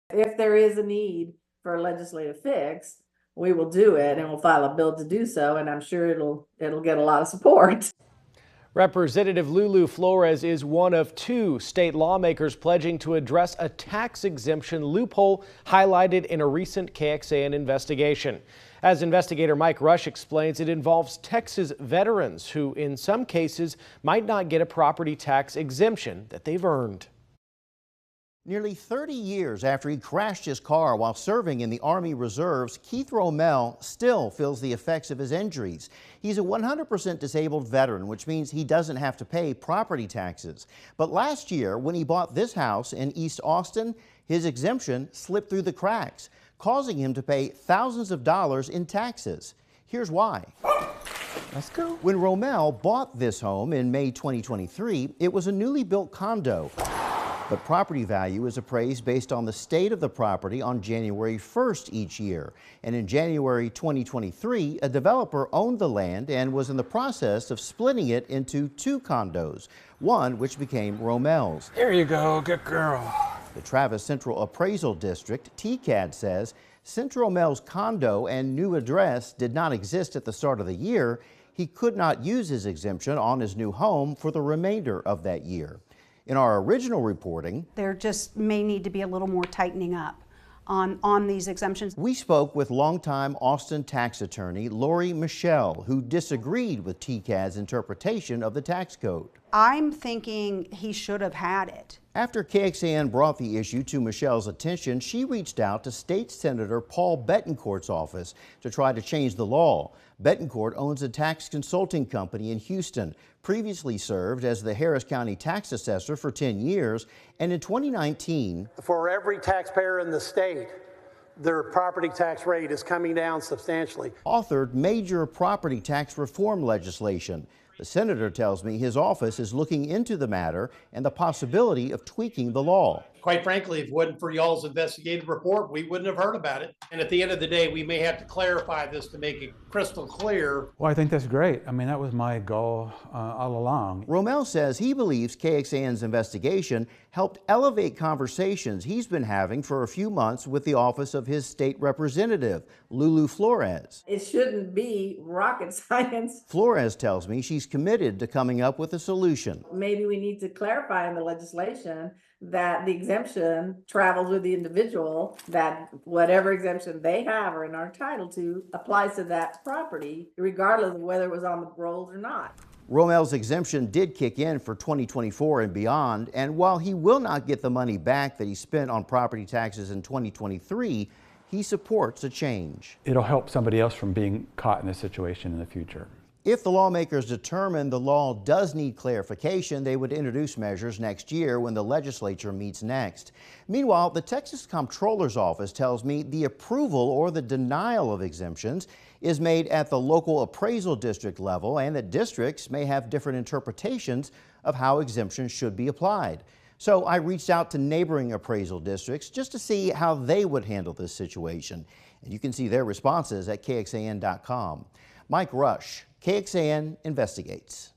If there is a need for a legislative fix, we will do it and we'll file a bill to do so, and I'm sure it'll get a lot of support. Representative Lulu Flores is one of 2 state lawmakers pledging to address a tax exemption loophole highlighted in a recent KXAN investigation. As Investigator Mike Rush explains, it involves Texas veterans who, in some cases, might not get a property tax exemption that they've earned. Nearly 30 years after he crashed his car while serving in the Army Reserves, Keith Romell still feels the effects of his injuries. He's a 100% disabled veteran, which means he doesn't have to pay property taxes. But last year, when he bought this house in East Austin, his exemption slipped through the cracks, causing him to pay thousands of dollars in taxes. Here's why. Let's go. When Romell bought this home in May 2023, it was a newly built condo. But property value is appraised based on the state of the property on January 1st each year. And in January 2023, a developer owned the land and was in the process of splitting it into 2 condos, one which became Romell's. There you go, good girl. The Travis Central Appraisal District, TCAD, says since Romell's condo and new address did not exist at the start of the year, he could not use his exemption on his new home for the remainder of that year. In our original reporting, there just may need to be a little more tightening up on these exemptions. We spoke with longtime Austin tax attorney Lori Michelle, who disagreed with TCAD's interpretation of the tax code. I'm thinking he should have had it. After KXAN brought the issue to Michelle's attention, she reached out to State Senator Paul Bettencourt's office to try to change the law. Bettencourt owns a tax consulting company in Houston, previously served as the Harris County tax assessor for 10 years, and in 2019, for every taxpayer in the state, their property tax rate is coming down substantially. Authored major property tax reform legislation. The senator tells me his office is looking into the matter and the possibility of tweaking the law. Quite frankly, if it wasn't for y'all's investigative report, we wouldn't have heard about it. And at the end of the day, we may have to clarify this to make it crystal clear. Well, I think that's great. I mean, that was my goal all along. Romell says he believes KXAN's investigation helped elevate conversations he's been having for a few months with the office of his state representative, Lulu Flores. It shouldn't be rocket science. Flores tells me she's committed to coming up with a solution. Maybe we need to clarify in the legislation that the exemption travels with the individual, that whatever exemption they have or are entitled to applies to that property, regardless of whether it was on the rolls or not. Romell's exemption did kick in for 2024 and beyond, and while he will not get the money back that he spent on property taxes in 2023, he supports a change. It'll help somebody else from being caught in this situation in the future. If the lawmakers determine the law does need clarification, they would introduce measures next year when the legislature meets next. Meanwhile, the Texas Comptroller's Office tells me the approval or the denial of exemptions is made at the local appraisal district level, and that districts may have different interpretations of how exemptions should be applied. So I reached out to neighboring appraisal districts just to see how they would handle this situation. And you can see their responses at KXAN.com. Mike Rush, KXAN Investigates.